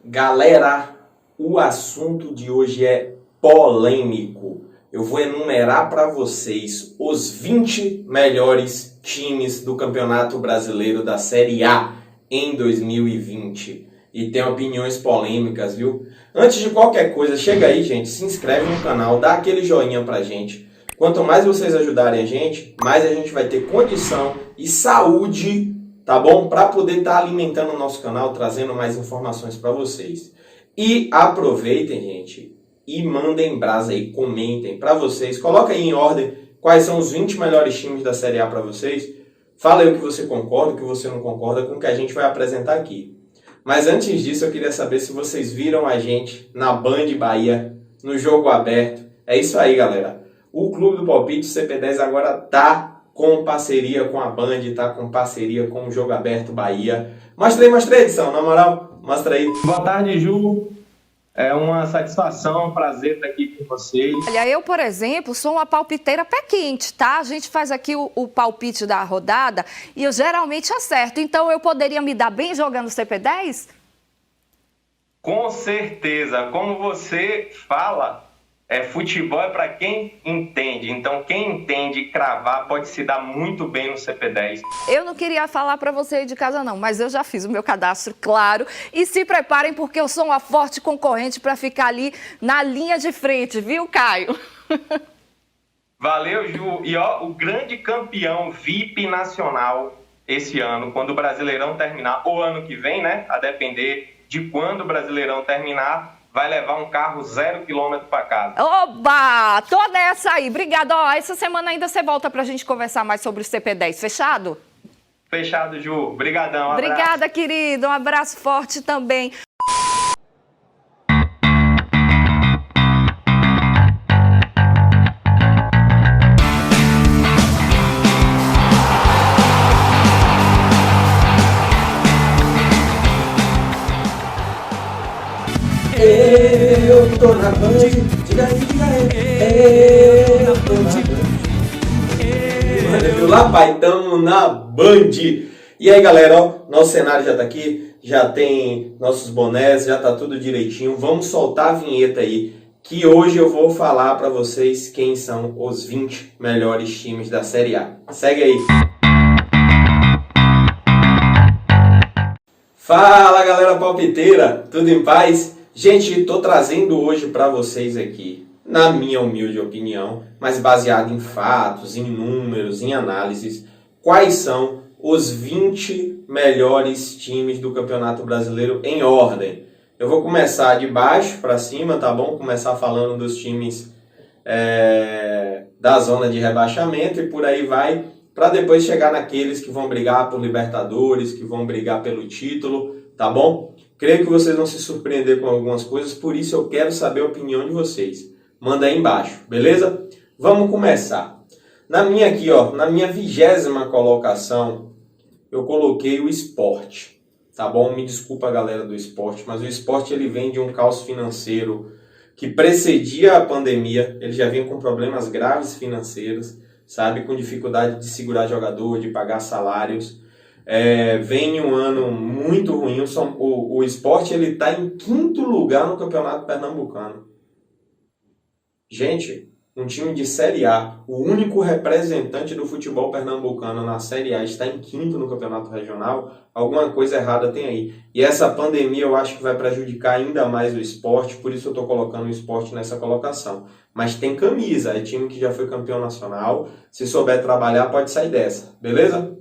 Galera, o assunto de hoje é polêmico. Eu vou enumerar para vocês os 20 melhores times do Campeonato Brasileiro da Série A em 2020. E tem opiniões polêmicas, viu? Antes de qualquer coisa, chega aí, gente, se inscreve no canal, dá aquele joinha pra gente. Quanto mais vocês ajudarem a gente, mais a gente vai ter condição e saúde, tá bom? Para poder estar alimentando o nosso canal, trazendo mais informações para vocês. E aproveitem, gente, e mandem brasa aí, comentem para vocês. Coloca aí em ordem quais são os 20 melhores times da Série A para vocês. Fala aí o que você concorda, o que você não concorda com o que a gente vai apresentar aqui. Mas antes disso, eu queria saber se vocês viram a gente na Band Bahia, no Jogo Aberto. É isso aí, galera. O Clube do Palpite, CP10, agora tá com parceria com a Band, tá com parceria com o Jogo Aberto Bahia. Mostra aí, edição, na moral, mostra aí. Boa tarde, Ju. É uma satisfação, um prazer estar aqui com vocês. Olha, eu, por exemplo, sou uma palpiteira pé quente, tá? A gente faz aqui o palpite da rodada e eu geralmente acerto. Então, eu poderia me dar bem jogando CP10? Com certeza. Como você fala, futebol é para quem entende. Então, quem entende cravar pode se dar muito bem no CP10. Eu não queria falar para você aí de casa, não, mas eu já fiz o meu cadastro, claro. E se preparem, porque eu sou uma forte concorrente para ficar ali na linha de frente, viu, Caio? Valeu, Ju. E ó, o grande campeão VIP nacional esse ano, quando o Brasileirão terminar, ou ano que vem, né? A depender de quando o Brasileirão terminar, vai levar um carro 0 km para casa. Oba! Tô nessa aí. Obrigada. Ó, essa semana ainda você volta pra gente conversar mais sobre o CP10. Fechado? Fechado, Ju. Obrigadão. Obrigada, querido. Um abraço forte também. Eu tô na Band, diga aí, eu tô na Band. Mano, viu lá, pai? Tamo na Band. E aí, galera, ó, nosso cenário já tá aqui, já tem nossos bonés, já tá tudo direitinho. Vamos soltar a vinheta aí, que hoje eu vou falar pra vocês quem são os 20 melhores times da Série A. Segue aí. Fala, galera palpiteira, tudo em paz? Gente, estou trazendo hoje para vocês aqui, na minha humilde opinião, mas baseado em fatos, em números, em análises, quais são os 20 melhores times do Campeonato Brasileiro em ordem. Eu vou começar de baixo para cima, tá bom? Começar falando dos times da zona de rebaixamento e por aí vai, para depois chegar naqueles que vão brigar por Libertadores, que vão brigar pelo título, tá bom? Creio que vocês vão se surpreender com algumas coisas, por isso eu quero saber a opinião de vocês. Manda aí embaixo, beleza? Vamos começar. Na minha 20ª colocação, eu coloquei o Sport, tá bom? Me desculpa a galera do Sport, mas o Sport ele vem de um caos financeiro que precedia a pandemia, ele já vinha com problemas graves financeiros, sabe? Com dificuldade de segurar jogador, de pagar salários. Vem um ano muito ruim. O Sport ele está em 5º lugar no Campeonato Pernambucano. Gente, um time de Série A, o único representante do futebol pernambucano na Série A está em 5º no Campeonato Regional. Alguma coisa errada tem aí. E essa pandemia eu acho que vai prejudicar ainda mais o Sport, por isso eu estou colocando o Sport nessa colocação. Mas tem camisa, é time que já foi campeão nacional. Se souber trabalhar, pode sair dessa, beleza?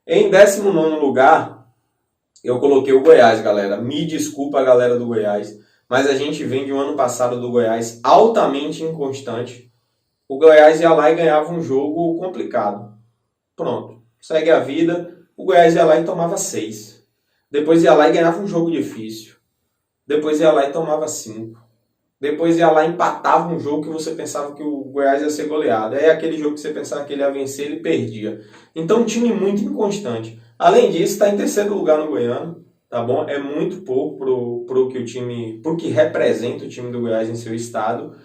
Em 19º lugar, eu coloquei o Goiás, galera. Me desculpa a galera do Goiás, mas a gente vem de um ano passado do Goiás altamente inconstante. O Goiás ia lá e ganhava um jogo complicado. Pronto, segue a vida. O Goiás ia lá e tomava 6. Depois ia lá e ganhava um jogo difícil. Depois ia lá e tomava 5. Depois ia lá e empatava um jogo que você pensava que o Goiás ia ser goleado. Aí aquele jogo que você pensava que ele ia vencer, ele perdia. Então, um time muito inconstante. Além disso, está em 3º lugar no Goiano, tá bom? É muito pouco pro que representa o time do Goiás em seu estado.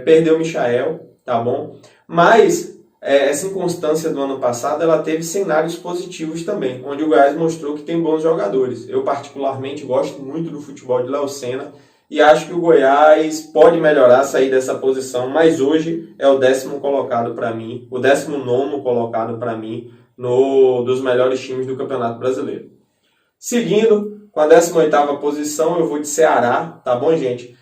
Perdeu o Michael, tá bom? Mas essa inconstância do ano passado, ela teve cenários positivos também, onde o Goiás mostrou que tem bons jogadores. Eu particularmente gosto muito do futebol de Léo Senna e acho que o Goiás pode melhorar, sair dessa posição, mas hoje é o 10º colocado para mim, o 19º colocado para mim dos melhores times do Campeonato Brasileiro. Seguindo, com a 18ª posição, eu vou de Ceará, tá bom, gente?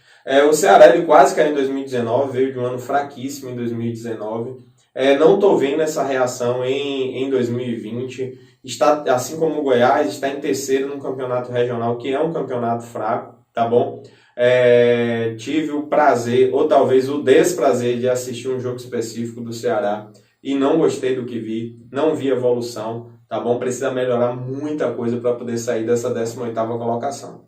O Ceará ele quase caiu em 2019, veio de um ano fraquíssimo em 2019. Não estou vendo essa reação em 2020. Está, assim como o Goiás, está em terceiro no campeonato regional, que é um campeonato fraco, tá bom? Tive o prazer, ou talvez o desprazer, de assistir um jogo específico do Ceará e não gostei do que vi, não vi evolução, tá bom? Precisa melhorar muita coisa para poder sair dessa 18ª colocação.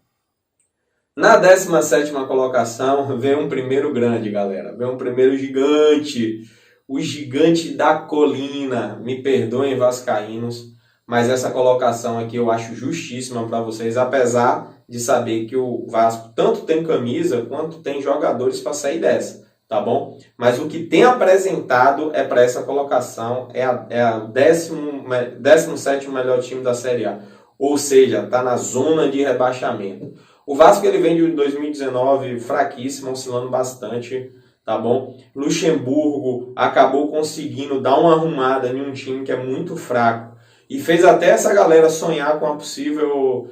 Na 17ª colocação, vem um primeiro grande, galera. Vem um primeiro gigante. O gigante da colina. Me perdoem, vascaínos, mas essa colocação aqui eu acho justíssima para vocês, apesar de saber que o Vasco tanto tem camisa quanto tem jogadores para sair dessa, tá bom? Mas o que tem apresentado para essa colocação é o 17º melhor time da Série A. Ou seja, está na zona de rebaixamento. O Vasco ele vem de 2019 fraquíssimo, oscilando bastante, tá bom? Luxemburgo acabou conseguindo dar uma arrumada em um time que é muito fraco e fez até essa galera sonhar com a possível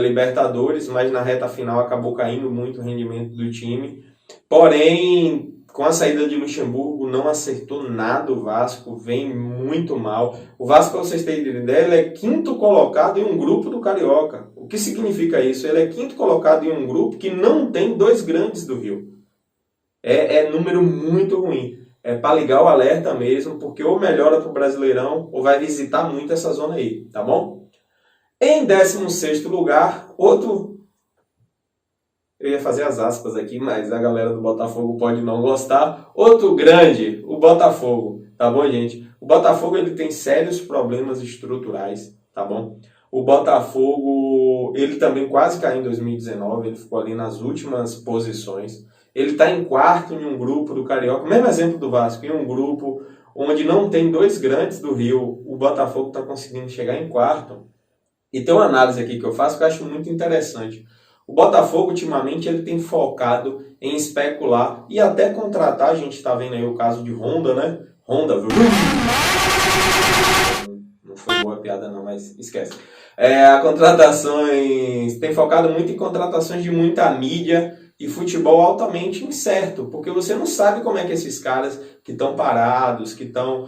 Libertadores, mas na reta final acabou caindo muito o rendimento do time. Porém, com a saída de Luxemburgo, não acertou nada o Vasco, vem muito mal. O Vasco, para vocês terem ideia, ele é 5º colocado em um grupo do Carioca. O que significa isso? Ele é 5º colocado em um grupo que não tem 2 grandes do Rio. É número muito ruim. É para ligar o alerta mesmo, porque ou melhora para o Brasileirão, ou vai visitar muito essa zona aí, tá bom? Em 16º lugar, outro... Eu ia fazer as aspas aqui, mas a galera do Botafogo pode não gostar. Outro grande, o Botafogo, tá bom, gente? O Botafogo ele tem sérios problemas estruturais, tá bom? O Botafogo, ele também quase caiu em 2019, ele ficou ali nas últimas posições. Ele está em 4º em um grupo do Carioca, mesmo exemplo do Vasco, em um grupo onde não tem 2 grandes do Rio, o Botafogo está conseguindo chegar em 4º. E tem uma análise aqui que eu faço que eu acho muito interessante. O Botafogo, ultimamente, ele tem focado em especular e até contratar. A gente está vendo aí o caso de Honda, né? Honda, viu? Não foi boa a piada não, mas esquece. Tem focado muito em contratações de muita mídia e futebol altamente incerto, porque você não sabe como é que esses caras que estão parados, que estão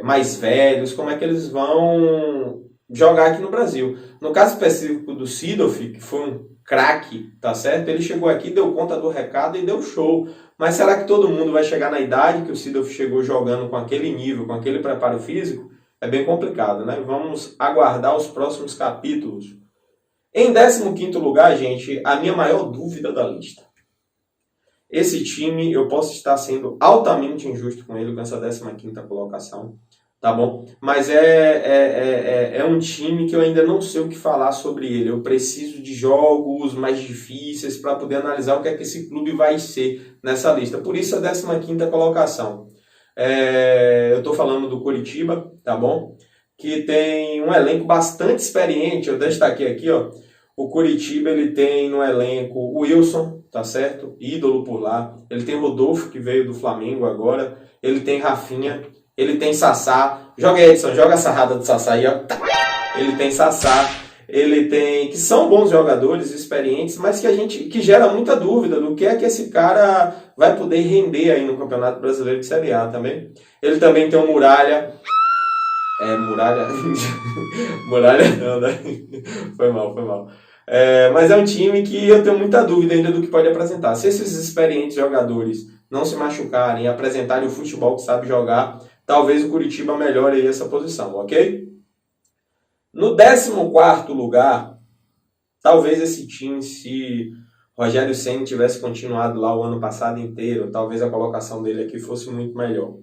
mais velhos, como é que eles vão jogar aqui no Brasil. No caso específico do Seedorf, que foi um craque, tá certo? Ele chegou aqui, deu conta do recado e deu show. Mas será que todo mundo vai chegar na idade que o Seedorf chegou jogando com aquele nível, com aquele preparo físico? É bem complicado, né? Vamos aguardar os próximos capítulos. Em 15º lugar, gente, a minha maior dúvida da lista. Esse time, eu posso estar sendo altamente injusto com ele, com essa 15ª colocação. Tá bom? Mas é um time que eu ainda não sei o que falar sobre ele. Eu preciso de jogos mais difíceis para poder analisar o que é que esse clube vai ser nessa lista. Por isso a 15ª colocação. Eu estou falando do Coritiba, tá bom? Que tem um elenco bastante experiente. Eu destaquei aqui, ó. O Coritiba, ele tem no elenco o Wilson, tá certo? Ídolo por lá. Ele tem o Rodolfo, que veio do Flamengo agora. Ele tem Rafinha. Ele tem Sassá. Joga aí, Edson, joga a sarrada do Sassá aí, ó. Ele tem Sassá. Ele tem... que são bons jogadores, experientes, mas que gera muita dúvida do que é que esse cara vai poder render aí no Campeonato Brasileiro de Série A também. Ele também tem o Muralha. Muralha... Muralha não, né? Foi mal. Mas é um time que eu tenho muita dúvida ainda do que pode apresentar. Se esses experientes jogadores não se machucarem e apresentarem o futebol que sabe jogar, talvez o Coritiba melhore aí essa posição, ok? No 14º lugar, talvez esse time, se Rogério Ceni tivesse continuado lá o ano passado inteiro, talvez a colocação dele aqui fosse muito melhor.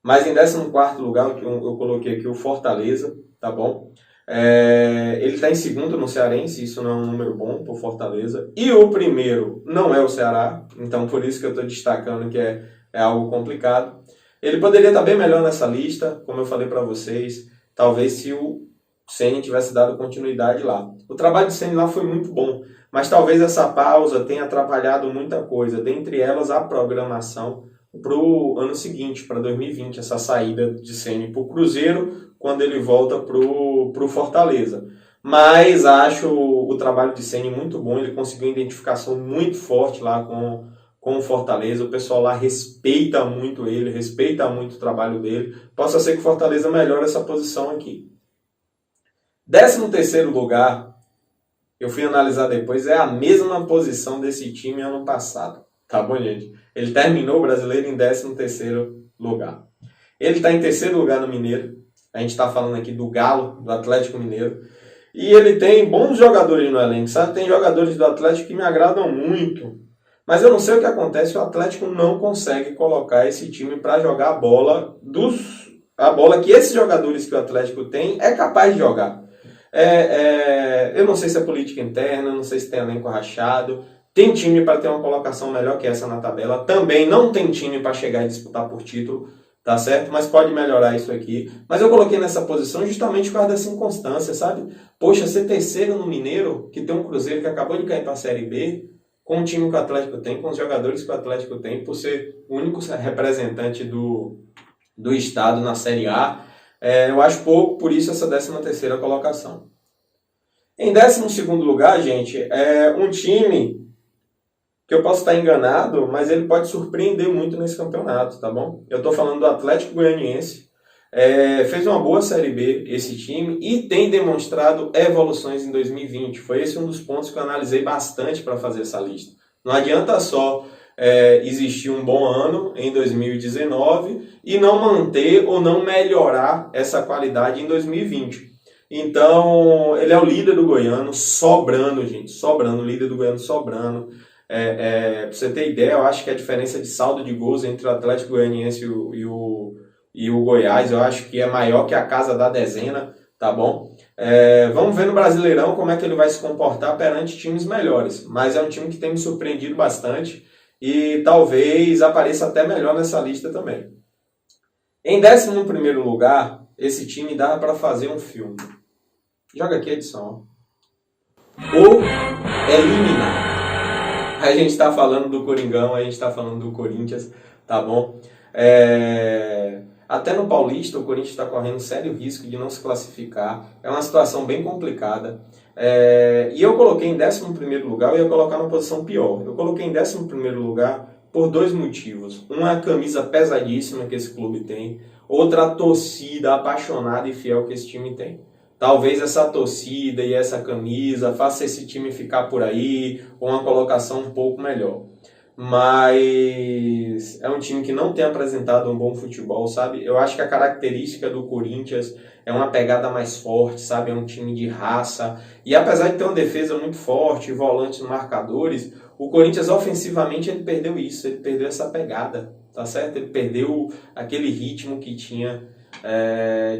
Mas em 14º lugar, eu coloquei aqui o Fortaleza, tá bom? Ele está em 2º no Cearense, isso não é um número bom para o Fortaleza. E o primeiro não é o Ceará, então por isso que eu estou destacando que é algo complicado. Ele poderia estar bem melhor nessa lista, como eu falei para vocês, talvez se o Ceni tivesse dado continuidade lá. O trabalho de Ceni lá foi muito bom, mas talvez essa pausa tenha atrapalhado muita coisa, dentre elas a programação para o ano seguinte, para 2020, essa saída de Ceni para o Cruzeiro, quando ele volta para o Fortaleza. Mas acho o trabalho de Ceni muito bom, ele conseguiu uma identificação muito forte lá com o Fortaleza, o pessoal lá respeita muito ele, respeita muito o trabalho dele. Possa ser que o Fortaleza melhore essa posição aqui. 13º lugar, eu fui analisar depois, é a mesma posição desse time ano passado. Tá bom, gente? Ele terminou o Brasileiro em 13º lugar. Ele está em 3º lugar no Mineiro. A gente está falando aqui do Galo, do Atlético Mineiro. E ele tem bons jogadores no elenco, sabe? Tem jogadores do Atlético que me agradam muito. Mas eu não sei o que acontece, o Atlético não consegue colocar esse time para jogar a bola que esses jogadores que o Atlético tem é capaz de jogar. Eu não sei se é política interna, não sei se tem elenco rachado. Tem time para ter uma colocação melhor que essa na tabela. Também não tem time para chegar e disputar por título, tá certo? Mas pode melhorar isso aqui. Mas eu coloquei nessa posição justamente por causa dessa inconstância, sabe? Poxa, ser terceiro no Mineiro, que tem um Cruzeiro que acabou de cair para a Série B, com o time que o Atlético tem, com os jogadores que o Atlético tem, por ser o único representante do estado na Série A, eu acho pouco, por isso essa 13ª colocação. Em 12º lugar, gente, é um time que eu posso estar enganado, mas ele pode surpreender muito nesse campeonato, tá bom? Eu estou falando do Atlético Goianiense, fez uma boa Série B esse time e tem demonstrado evoluções em 2020. Foi esse um dos pontos que eu analisei bastante para fazer essa lista. Não adianta só existir um bom ano em 2019 e não manter ou não melhorar essa qualidade em 2020. Então, ele é o líder do Goiano, sobrando, gente, sobrando, o líder do Goiano sobrando. Para você ter ideia, eu acho que a diferença de saldo de gols entre o Atlético Goianiense e o Goiás, eu acho que é maior que a casa da dezena, tá bom? Vamos ver no Brasileirão como é que ele vai se comportar perante times melhores, mas é um time que tem me surpreendido bastante e talvez apareça até melhor nessa lista também. Em 11º lugar, esse time dá para fazer um filme. Joga aqui a edição. Ou eliminar. A gente está falando do Coringão, a gente está falando do Corinthians, tá bom? Até no Paulista, o Corinthians está correndo sério risco de não se classificar. É uma situação bem complicada. E eu coloquei em 11º lugar, eu ia colocar numa posição pior. Eu coloquei em 11º lugar por dois motivos. Uma é a camisa pesadíssima que esse clube tem. Outra, a torcida apaixonada e fiel que esse time tem. Talvez essa torcida e essa camisa faça esse time ficar por aí, com uma colocação um pouco melhor. Mas é um time que não tem apresentado um bom futebol, sabe? Eu acho que a característica do Corinthians é uma pegada mais forte, sabe? É um time de raça. E apesar de ter uma defesa muito forte, volantes marcadores, o Corinthians ofensivamente ele perdeu isso, ele perdeu essa pegada, tá certo? Ele perdeu aquele ritmo que tinha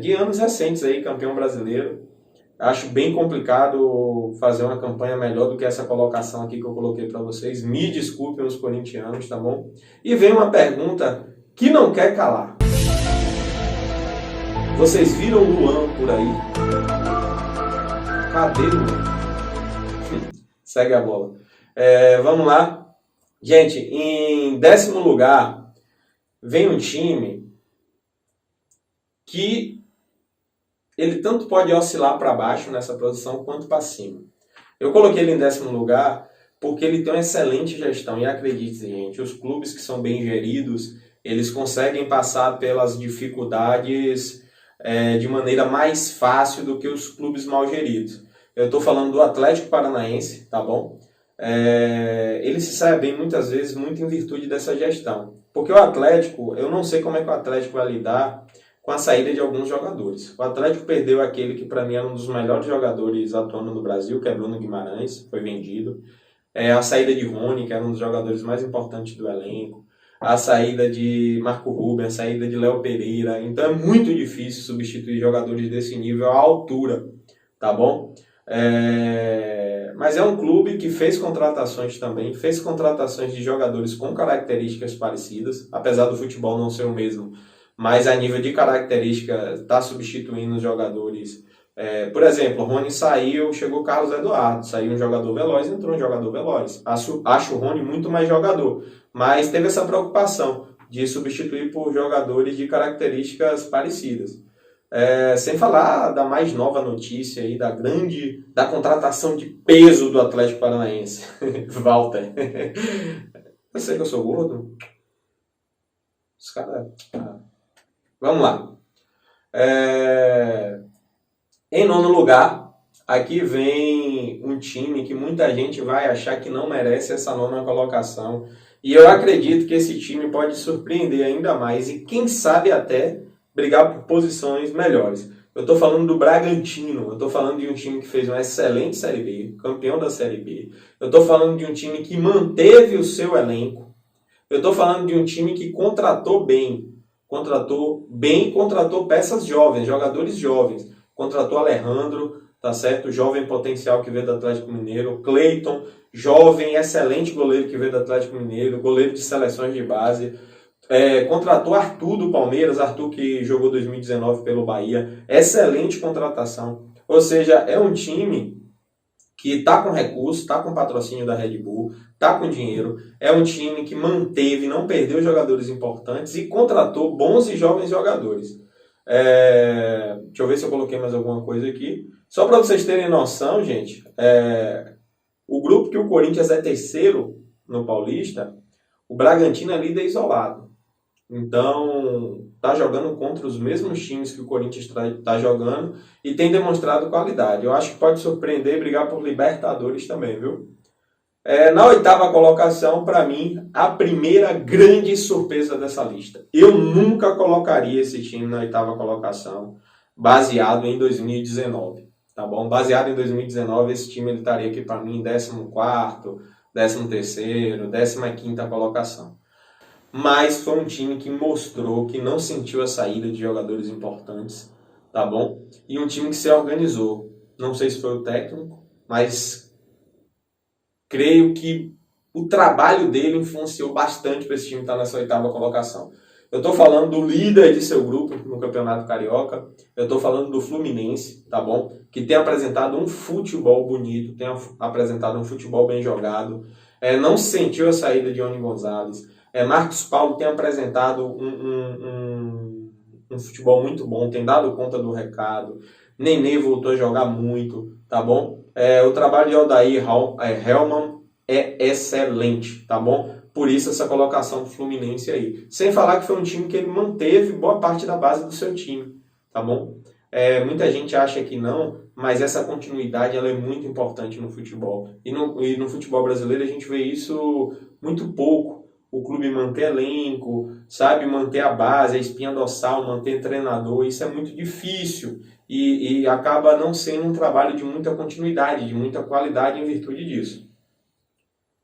de anos recentes aí, campeão brasileiro. Acho bem complicado fazer uma campanha melhor do que essa colocação aqui que eu coloquei para vocês. Me desculpem os corintianos, tá bom? E vem uma pergunta que não quer calar. Vocês viram o Luan por aí? Cadê o Luan? Segue a bola. Vamos lá. Gente, em 10º lugar, vem um time que ele tanto pode oscilar para baixo nessa posição quanto para cima. Eu coloquei ele em 10º lugar porque ele tem uma excelente gestão. E acredite, gente, os clubes que são bem geridos, eles conseguem passar pelas dificuldades de maneira mais fácil do que os clubes mal geridos. Eu estou falando do Atlético Paranaense, tá bom? Ele se sai bem muitas vezes, muito em virtude dessa gestão. Porque o Atlético, eu não sei como é que o Atlético vai lidar com a saída de alguns jogadores. O Atlético perdeu aquele que para mim era um dos melhores jogadores atuando no Brasil, que é Bruno Guimarães, foi vendido. A saída de Rony, que era um dos jogadores mais importantes do elenco. A saída de Marco Ruben, a saída de Léo Pereira. Então é muito difícil substituir jogadores desse nível à altura, tá bom? Mas é um clube que fez contratações também, fez contratações de jogadores com características parecidas, apesar do futebol não ser o mesmo. mas a nível de característica está substituindo os jogadores. Por exemplo, o Rony saiu, chegou o Carlos Eduardo, saiu um jogador veloz, entrou um jogador veloz. Acho o Rony muito mais jogador, mas teve essa preocupação de substituir por jogadores de características parecidas. Sem falar da mais nova notícia aí, da contratação de peso do Atlético Paranaense, Walter. Eu sei que eu sou gordo. Os caras... Vamos lá. Em nono lugar, aqui vem um time que muita gente vai achar que não merece essa nona colocação. E eu acredito que esse time pode surpreender ainda mais e quem sabe até brigar por posições melhores. Eu estou falando do Bragantino, eu estou falando de um time que fez uma excelente Série B, campeão da Série B. Eu estou falando de um time que manteve o seu elenco. Eu estou falando de um time que contratou peças jovens, jogadores jovens. Contratou Alejandro, tá certo? Jovem potencial que veio do Atlético Mineiro. Cleiton, jovem, excelente goleiro que veio do Atlético Mineiro. Goleiro de seleções de base. Contratou Arthur do Palmeiras. Arthur que jogou 2019 pelo Bahia. Excelente contratação. Ou seja, é um time que está com recurso, está com patrocínio da Red Bull, está com dinheiro. É um time que manteve, não perdeu jogadores importantes e contratou bons e jovens jogadores. Deixa eu ver se eu coloquei mais alguma coisa aqui. Só para vocês terem noção, gente, o grupo que o Corinthians é terceiro no Paulista, o Bragantino é líder isolado. Então, está jogando contra os mesmos times que o Corinthians está jogando e tem demonstrado qualidade. Eu acho que pode surpreender e brigar por Libertadores também, viu? Na oitava colocação, para mim, a primeira grande surpresa dessa lista. Eu nunca colocaria esse time na oitava colocação, baseado em 2019, tá bom? Baseado em 2019, esse time ele estaria aqui para mim em 14º, 13º, 15ª colocação. Mas foi um time que mostrou que não sentiu a saída de jogadores importantes, tá bom? E um time que se organizou. Não sei se foi o técnico, mas creio que o trabalho dele influenciou bastante para esse time estar nessa oitava colocação. Eu estou falando do líder de seu grupo no Campeonato Carioca, eu estou falando do Fluminense, tá bom? Que tem apresentado um futebol bonito, tem apresentado um futebol bem jogado, não sentiu a saída de Oni Gonzalez. Marcos Paulo tem apresentado um futebol muito bom, tem dado conta do recado. Nenê voltou a jogar muito, tá bom? O trabalho de Odair Hellmann é excelente, tá bom? Por isso essa colocação do Fluminense aí. Sem falar que foi um time que ele manteve boa parte da base do seu time, tá bom? Muita gente acha que não, mas essa continuidade ela é muito importante no futebol. E no futebol brasileiro a gente vê isso muito pouco. O clube manter elenco, sabe, manter a base, a espinha dorsal, manter treinador, isso é muito difícil e acaba não sendo um trabalho de muita continuidade, de muita qualidade em virtude disso.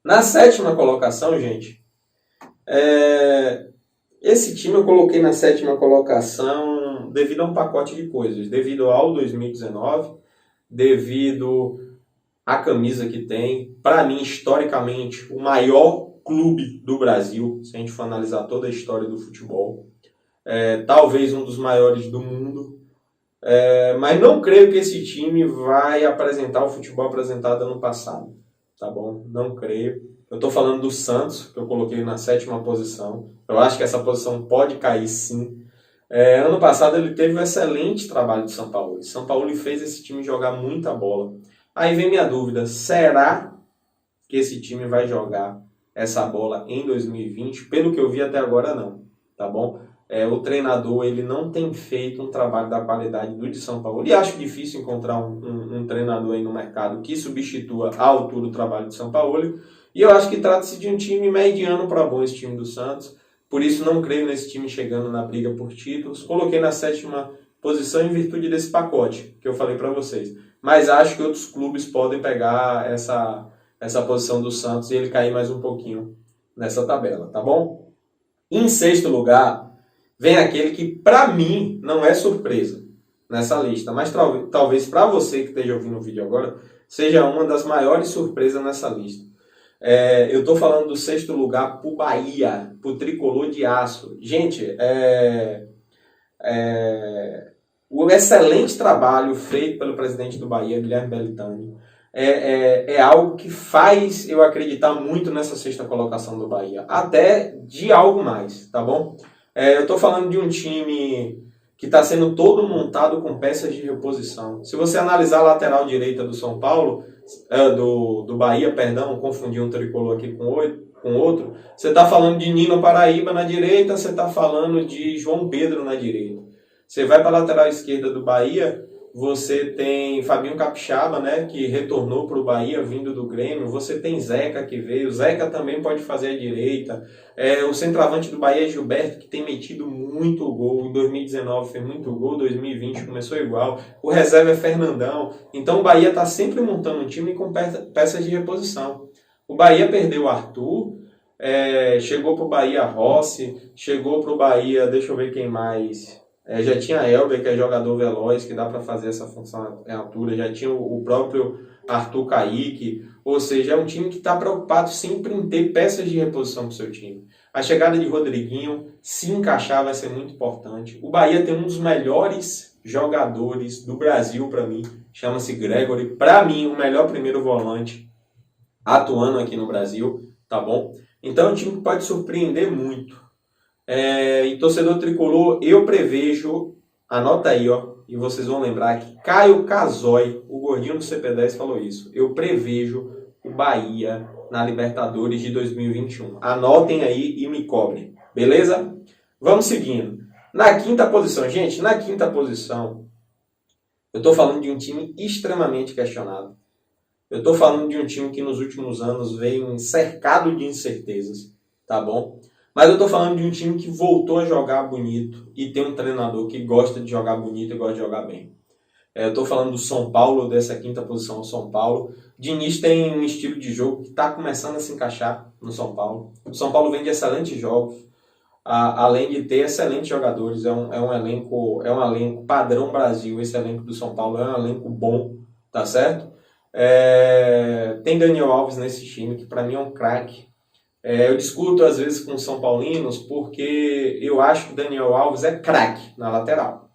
Na sétima colocação, gente, esse time eu coloquei na sétima colocação devido a um pacote de coisas, devido ao 2019, devido à camisa que tem, para mim, historicamente, o maior clube do Brasil, se a gente for analisar toda a história do futebol, talvez um dos maiores do mundo, mas não creio que esse time vai apresentar o futebol apresentado ano passado, tá bom? Não creio. Eu estou falando do Santos, que eu coloquei na sétima posição. Eu acho que essa posição pode cair sim. Ano passado ele teve um excelente trabalho de São Paulo. São Paulo fez esse time jogar muita bola. Aí vem minha dúvida, será que esse time vai jogar essa bola em 2020? Pelo que eu vi até agora não, tá bom? O treinador ele não tem feito um trabalho da qualidade do de São Paulo. E acho difícil encontrar um treinador aí no mercado que substitua à altura o trabalho de São Paulo. E eu acho que trata-se de um time mediano para bom, esse time do Santos. Por isso não creio nesse time chegando na briga por títulos. Coloquei na sétima posição em virtude desse pacote que eu falei para vocês. Mas acho que outros clubes podem pegar essa posição do Santos e ele cair mais um pouquinho nessa tabela, tá bom? Em sexto lugar, vem aquele que para mim não é surpresa nessa lista, mas talvez para você que esteja ouvindo o vídeo agora, seja uma das maiores surpresas nessa lista. Eu estou falando do sexto lugar pro Bahia, pro Tricolor de Aço. Gente, O excelente trabalho feito pelo presidente do Bahia, Guilherme Belitani, é algo que faz eu acreditar muito nessa sexta colocação do Bahia, até de algo mais, tá bom? Eu estou falando de um time que está sendo todo montado com peças de reposição. Se você analisar a lateral direita do São Paulo, do Bahia, perdão, confundi um tricolor aqui com outro, você está falando de Nino Paraíba na direita, você está falando de João Pedro na direita. Você vai para a lateral esquerda do Bahia, você tem Fabinho Capixaba, né, que retornou para o Bahia vindo do Grêmio. Você tem Zeca que veio. Zeca também pode fazer a direita. O centroavante do Bahia é Gilberto, que tem metido muito gol. Em 2019 fez muito gol, 2020 começou igual. O reserva é Fernandão. Então o Bahia está sempre montando um time com peças de reposição. O Bahia perdeu o Arthur, chegou para o Bahia Rossi, chegou para o Bahia, deixa eu ver quem mais... já tinha Elber, que é jogador veloz, que dá para fazer essa função em altura. Já tinha o próprio Arthur Kaique. Ou seja, é um time que está preocupado sempre em ter peças de reposição para o seu time. A chegada de Rodriguinho, se encaixar, vai ser muito importante. O Bahia tem um dos melhores jogadores do Brasil, para mim. Chama-se Gregory. Para mim, o melhor primeiro volante atuando aqui no Brasil. Tá bom? Então é um time que pode surpreender muito. E torcedor tricolor, eu prevejo, anota aí, ó, e vocês vão lembrar que Caio Casoy, o gordinho do CP10, falou isso. Eu prevejo o Bahia na Libertadores de 2021. Anotem aí e me cobrem, beleza? Vamos seguindo. Na quinta posição, gente, na quinta posição, eu estou falando de um time extremamente questionado. Eu estou falando de um time que nos últimos anos vem cercado de incertezas, tá bom? Mas eu estou falando de um time que voltou a jogar bonito e tem um treinador que gosta de jogar bonito e gosta de jogar bem. Eu estou falando do São Paulo, dessa quinta posição, o São Paulo. Diniz tem um estilo de jogo que está começando a se encaixar no São Paulo. O São Paulo vem de excelentes jogos, além de ter excelentes jogadores. É um elenco padrão Brasil, esse elenco do São Paulo é um elenco bom, tá certo? Tem Daniel Alves nesse time, que para mim é um craque. Eu discuto às vezes com os São Paulinos porque eu acho que Daniel Alves é craque na lateral.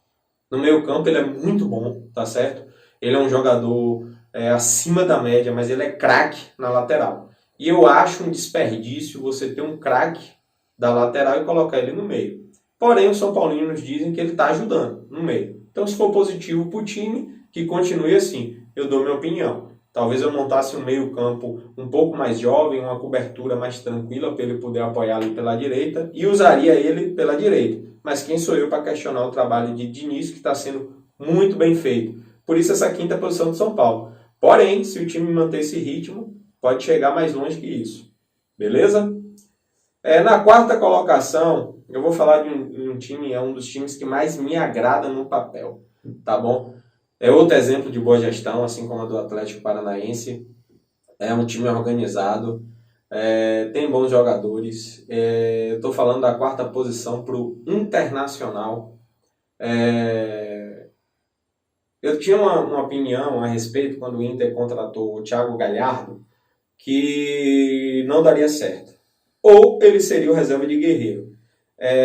No meio campo ele é muito bom, tá certo? Ele é um jogador acima da média, mas ele é craque na lateral. E eu acho um desperdício você ter um craque da lateral e colocar ele no meio. Porém, os São Paulinos dizem que ele está ajudando no meio. Então, se for positivo para o time, que continue assim. Eu dou minha opinião. Talvez eu montasse um meio campo um pouco mais jovem, uma cobertura mais tranquila para ele poder apoiar ali pela direita e usaria ele pela direita. Mas quem sou eu para questionar o trabalho de Diniz, que está sendo muito bem feito. Por isso essa quinta posição do São Paulo. Porém, se o time manter esse ritmo, pode chegar mais longe que isso. Beleza? Na quarta colocação, eu vou falar de um time, é um dos times que mais me agrada no papel. Tá bom? É outro exemplo de boa gestão, assim como a do Atlético Paranaense. É um time organizado, tem bons jogadores. Eu estou falando da quarta posição para o Internacional. Eu tinha uma opinião a respeito quando o Inter contratou o Thiago Galhardo, que não daria certo. Ou ele seria o reserva de Guerreiro.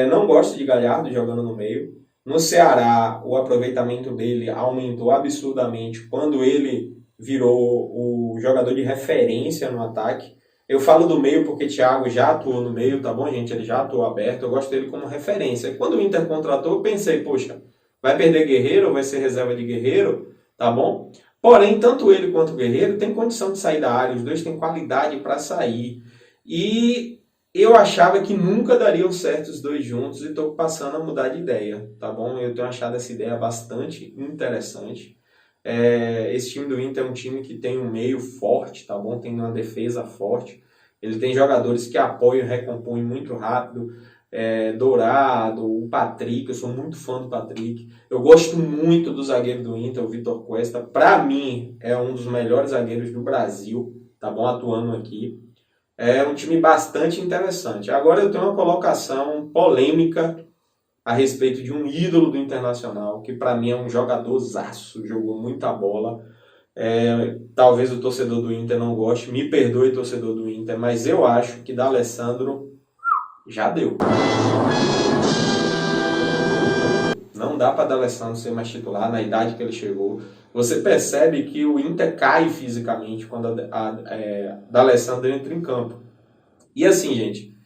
Não gosto de Galhardo jogando no meio. No Ceará, o aproveitamento dele aumentou absurdamente quando ele virou o jogador de referência no ataque. Eu falo do meio porque Thiago já atuou no meio, tá bom, gente? Ele já atuou aberto, eu gosto dele como referência. Quando o Inter contratou, eu pensei, poxa, vai perder Guerreiro ou vai ser reserva de Guerreiro, tá bom? Porém, tanto ele quanto o Guerreiro têm condição de sair da área, os dois têm qualidade para sair. E eu achava que nunca dariam certo os dois juntos e estou passando a mudar de ideia, tá bom? Eu tenho achado essa ideia bastante interessante. Esse time do Inter é um time que tem um meio forte, tá bom? Tem uma defesa forte. Ele tem jogadores que apoiam e recompõem muito rápido. Dourado, o Patrick, eu sou muito fã do Patrick. Eu gosto muito do zagueiro do Inter, o Vitor Cuesta. Para mim, é um dos melhores zagueiros do Brasil, tá bom? Atuando aqui. É um time bastante interessante. Agora eu tenho uma colocação polêmica a respeito de um ídolo do Internacional, que para mim é um jogadorzaço, jogou muita bola. Talvez o torcedor do Inter não goste, me perdoe torcedor do Inter, mas eu acho que D'Alessandro já deu. Não dá para D'Alessandro ser mais titular na idade que ele chegou. Você percebe que o Inter cai fisicamente quando D'Alessandro entra em campo. E assim, gente,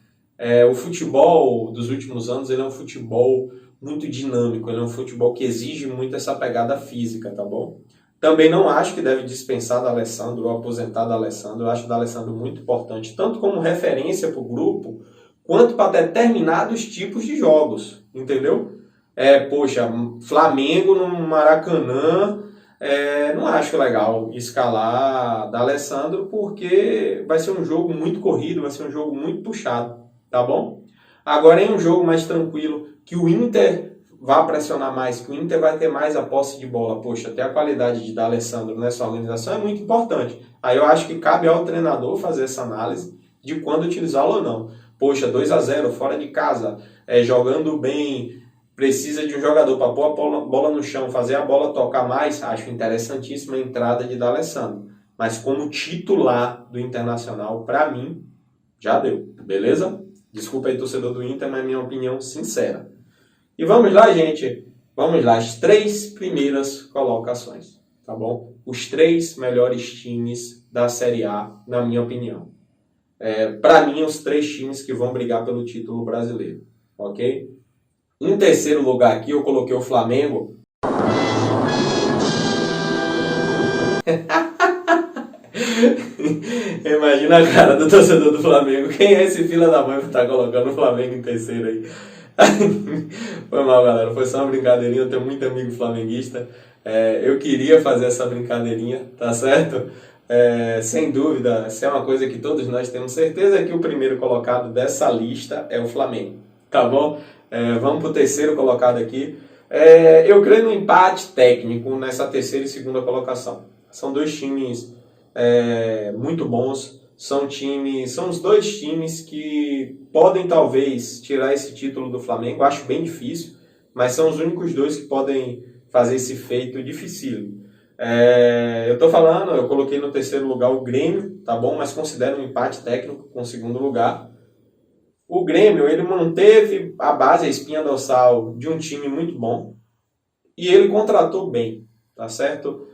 o futebol dos últimos anos ele é um futebol muito dinâmico, ele é um futebol que exige muito essa pegada física, tá bom? Também não acho que deve dispensar D'Alessandro ou aposentar D'Alessandro. Eu acho D'Alessandro muito importante, tanto como referência para o grupo, quanto para determinados tipos de jogos, entendeu? Poxa, Flamengo no Maracanã, não acho legal escalar D'Alessandro, porque vai ser um jogo muito corrido, vai ser um jogo muito puxado, tá bom? Agora, em um jogo mais tranquilo, que o Inter vai pressionar mais, que o Inter vai ter mais a posse de bola, poxa, ter a qualidade de D'Alessandro nessa organização é muito importante. Aí eu acho que cabe ao treinador fazer essa análise de quando utilizá-lo ou não. Poxa, 2-0, fora de casa, jogando bem, precisa de um jogador para pôr a bola no chão, fazer a bola tocar mais, acho interessantíssima a entrada de D'Alessandro. Mas como titular do Internacional, para mim, já deu, beleza? Desculpa aí, torcedor do Inter, mas é minha opinião sincera. E vamos lá, gente. Vamos lá, as 3 primeiras colocações, tá bom? Os 3 melhores times da Série A, na minha opinião. Para mim, os 3 times que vão brigar pelo título brasileiro, ok? Em terceiro lugar aqui, eu coloquei o Flamengo. Imagina a cara do torcedor do Flamengo. Quem é esse fila da mãe que tá colocando o Flamengo em terceiro aí? Foi mal, galera. Foi só uma brincadeirinha. Eu tenho muito amigo flamenguista. Eu queria fazer essa brincadeirinha, tá certo? Sem dúvida, se é uma coisa que todos nós temos certeza, é que o primeiro colocado dessa lista é o Flamengo, tá bom? Vamos pro terceiro colocado aqui. Eu creio no empate técnico nessa terceira e segunda colocação. São 2 times muito bons. São os 2 times que podem talvez tirar esse título do Flamengo. Acho bem difícil, mas são os únicos 2 que podem fazer esse feito dificílimo. Eu coloquei no terceiro lugar o Grêmio, tá bom? Mas considero um empate técnico com o segundo lugar. O Grêmio, ele manteve a base, a espinha dorsal de um time muito bom e ele contratou bem, tá certo?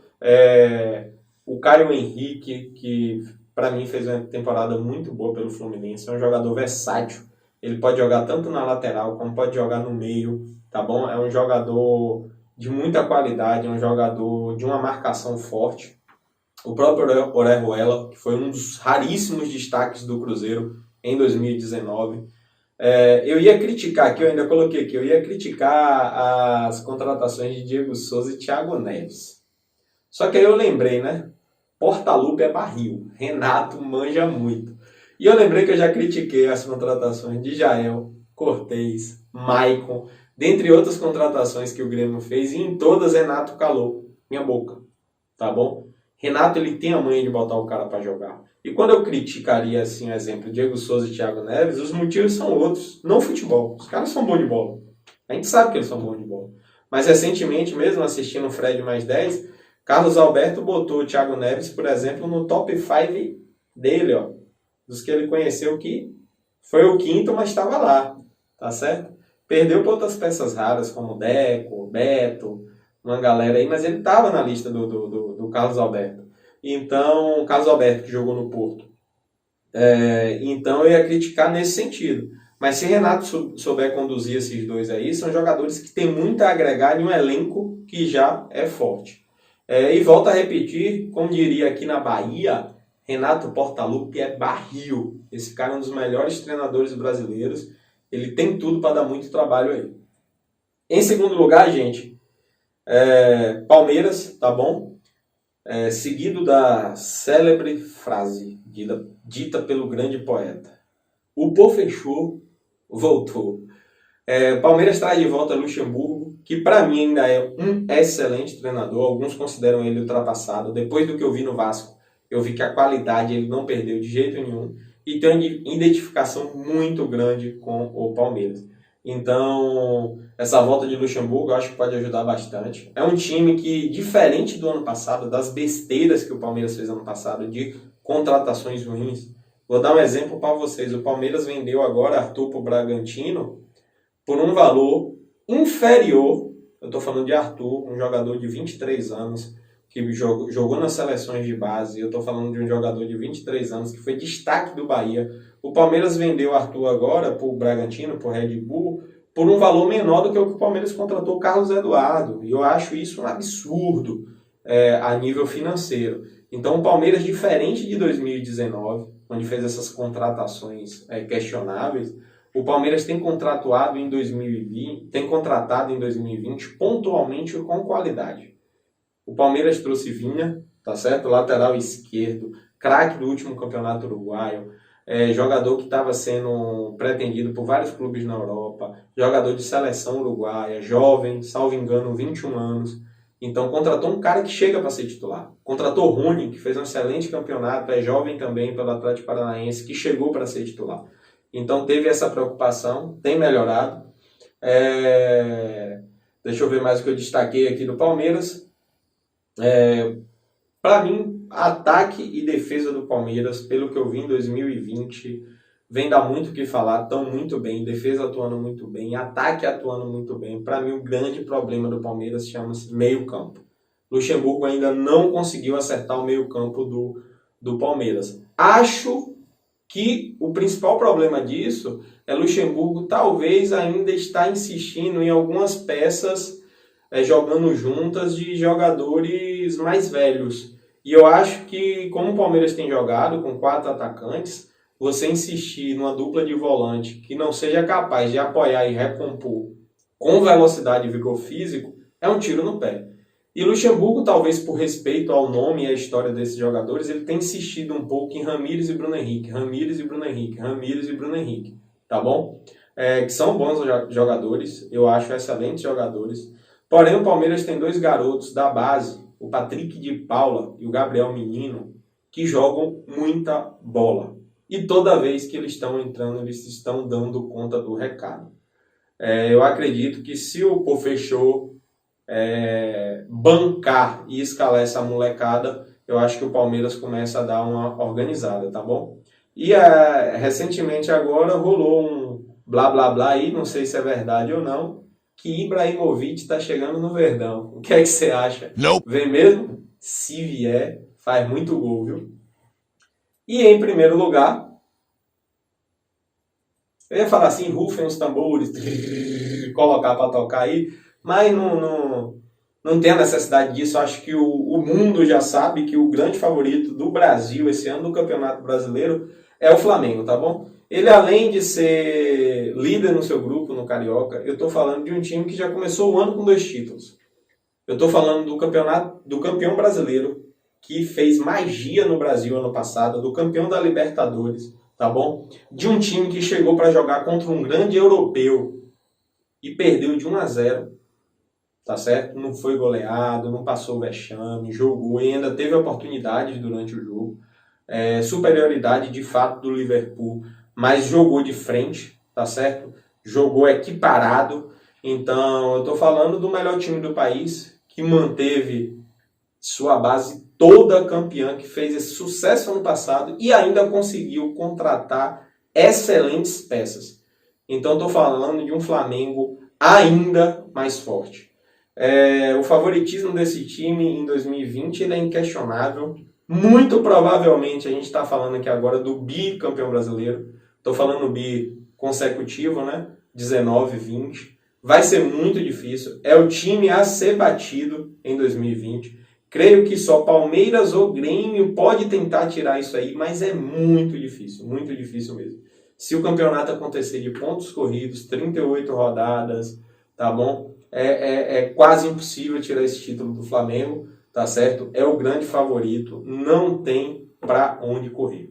O Caio Henrique, que para mim fez uma temporada muito boa pelo Fluminense, é um jogador versátil. Ele pode jogar tanto na lateral como pode jogar no meio, tá bom? É um jogador de muita qualidade, é um jogador de uma marcação forte. O próprio Orejuela, que foi um dos raríssimos destaques do Cruzeiro em 2019. Eu ia criticar aqui, eu ainda coloquei aqui, eu ia criticar as contratações de Diego Souza e Thiago Neves. Só que aí eu lembrei, né? Portalupe é barril, Renato manja muito. E eu lembrei que eu já critiquei as contratações de Jael, Cortez, Maicon, dentre outras contratações que o Grêmio fez, e em todas Renato calou minha boca, tá bom? Renato, ele tem a manha de botar o cara para jogar. E quando eu criticaria, assim, o exemplo, Diego Souza e Thiago Neves, os motivos são outros, não futebol. Os caras são bons de bola. A gente sabe que eles são bons de bola. Mas recentemente, mesmo assistindo o Fred mais 10, Carlos Alberto botou o Thiago Neves, por exemplo, no top 5 dele, ó, dos que ele conheceu, que foi o 5º, mas estava lá, tá certo? Perdeu para outras peças raras, como Deco, Beto, uma galera aí, mas ele estava na lista do Carlos Alberto. Então, Carlos Alberto, que jogou no Porto. Então, eu ia criticar nesse sentido. Mas se Renato souber conduzir esses 2 aí, são jogadores que têm muito a agregar em um elenco que já é forte. E volto a repetir, como diria aqui na Bahia, Renato Portaluppi é barril. Esse cara é um dos melhores treinadores brasileiros. Ele tem tudo para dar muito trabalho aí. Em segundo lugar, gente, Palmeiras, tá bom? Seguido da célebre frase dita pelo grande poeta. O Pô fechou, voltou. Palmeiras traz de volta Luxemburgo, que para mim ainda é um excelente treinador. Alguns consideram ele ultrapassado. Depois do que eu vi no Vasco, eu vi que a qualidade ele não perdeu de jeito nenhum. E tem uma identificação muito grande com o Palmeiras. Então, essa volta de Luxemburgo eu acho que pode ajudar bastante. É um time que, diferente do ano passado, das besteiras que o Palmeiras fez ano passado, de contratações ruins, vou dar um exemplo para vocês. O Palmeiras vendeu agora Arthur para o Bragantino por um valor inferior Eu estou falando de Arthur, um jogador de 23 anos, que jogou nas seleções de base. Eu estou falando de um jogador de 23 anos, que foi destaque do Bahia. O Palmeiras vendeu o Arthur agora para o Bragantino, para o Red Bull, por um valor menor do que o que o Palmeiras contratou o Carlos Eduardo. E eu acho isso um absurdo a nível financeiro. Então o Palmeiras, diferente de 2019, onde fez essas contratações questionáveis, o Palmeiras tem contratado em 2020 pontualmente com qualidade. O Palmeiras trouxe Vinha, tá certo? Lateral esquerdo, craque do último campeonato uruguaio, jogador que estava sendo pretendido por vários clubes na Europa, jogador de seleção uruguaia, jovem, salvo engano, 21 anos. Então contratou um cara que chega para ser titular. Contratou Rony, que fez um excelente campeonato, é jovem também pelo Atlético Paranaense, que chegou para ser titular. Então teve essa preocupação, tem melhorado. Deixa eu ver mais o que eu destaquei aqui do Palmeiras. Para mim, ataque e defesa do Palmeiras, pelo que eu vi em 2020, vem dar muito o que falar, estão muito bem, defesa atuando muito bem, ataque atuando muito bem. Para mim, o grande problema do Palmeiras chama-se meio-campo. Luxemburgo ainda não conseguiu acertar o meio-campo do Palmeiras. Acho que o principal problema disso é Luxemburgo talvez ainda estar insistindo em algumas peças jogando juntas de jogadores mais velhos. E eu acho que, como o Palmeiras tem jogado com 4 atacantes, você insistir numa dupla de volante que não seja capaz de apoiar e recompor com velocidade e vigor físico é um tiro no pé. E Luxemburgo, talvez por respeito ao nome e à história desses jogadores, ele tem insistido um pouco em Ramires e Bruno Henrique, Ramires e Bruno Henrique, Ramires e Bruno Henrique, tá bom? Que são bons jogadores, eu acho excelentes jogadores. Porém, o Palmeiras tem 2 garotos da base, o Patrick de Paula e o Gabriel Menino, que jogam muita bola. E toda vez que eles estão entrando, eles estão dando conta do recado. Eu acredito que se o Pofechou bancar e escalar essa molecada, eu acho que o Palmeiras começa a dar uma organizada, tá bom? E recentemente agora rolou um blá blá blá aí, não sei se é verdade ou não, que Ibrahimovic está chegando no Verdão. O que é que você acha? Não. Vem mesmo? Se vier, faz muito gol, viu? E em primeiro lugar, eu ia falar assim, rufem os tambores, colocar para tocar aí, mas não tem a necessidade disso. Acho que o mundo já sabe que o grande favorito do Brasil esse ano do Campeonato Brasileiro é o Flamengo, tá bom? Ele, além de ser líder no seu grupo, no Carioca, eu estou falando de um time que já começou o ano com 2 títulos. Eu estou falando do campeão brasileiro, que fez magia no Brasil ano passado, do campeão da Libertadores, tá bom? De um time que chegou para jogar contra um grande europeu e perdeu de 1-0, tá certo? Não foi goleado, não passou vexame, jogou e ainda teve oportunidades durante o jogo. Superioridade de fato do Liverpool, mas jogou de frente, tá certo? Jogou equiparado. Então, eu estou falando do melhor time do país, que manteve sua base toda campeã, que fez esse sucesso ano passado e ainda conseguiu contratar excelentes peças. Então, estou falando de um Flamengo ainda mais forte. O favoritismo desse time em 2020 ele é inquestionável. Muito provavelmente, a gente está falando aqui agora do bicampeão brasileiro. Estou falando bi consecutivo, né? 19, 20. Vai ser muito difícil. É o time a ser batido em 2020. Creio que só Palmeiras ou Grêmio pode tentar tirar isso aí, mas é muito difícil mesmo. Se o campeonato acontecer de pontos corridos, 38 rodadas, tá bom? É quase impossível tirar esse título do Flamengo, tá certo? É o grande favorito, não tem pra onde correr.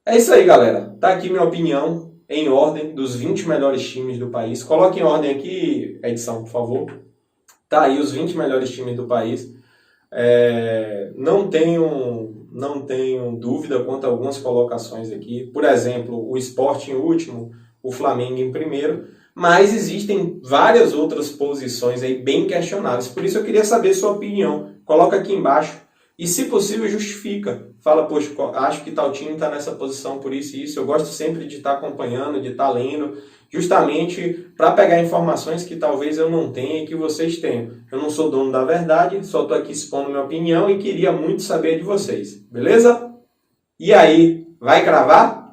É isso aí, galera. Tá aqui minha opinião em ordem dos 20 melhores times do país. Coloque em ordem aqui, edição, por favor. Tá aí os 20 melhores times do país. Não tenho dúvida quanto a algumas colocações aqui. Por exemplo, o Sport em último, o Flamengo em primeiro. Mas existem várias outras posições aí bem questionáveis. Por isso eu queria saber sua opinião. Coloca aqui embaixo. E, se possível, justifica. fala, poxa, acho que tal time está nessa posição por isso e isso. Eu gosto sempre de estar acompanhando, de estar lendo, justamente para pegar informações que talvez eu não tenha e que vocês tenham. Eu não sou dono da verdade, só estou aqui expondo minha opinião e queria muito saber de vocês, beleza? E aí, vai cravar?